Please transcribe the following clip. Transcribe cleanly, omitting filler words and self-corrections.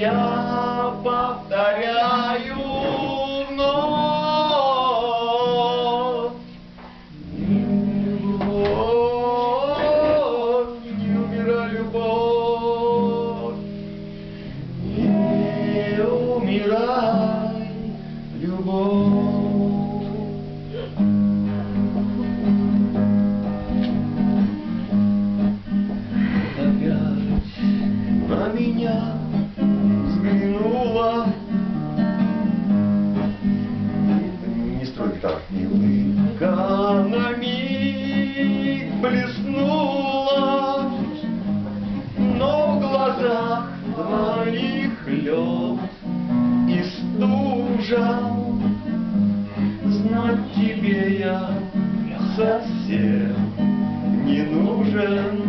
я повторяю вновь. Любовь, не умирай, любовь, не умирай, любовь. Опять на меня взглянула. Не строй гитар. И улыбка на миг блеснула, но в глазах твоих лед и стужа. Знать тебе я совсем не нужен.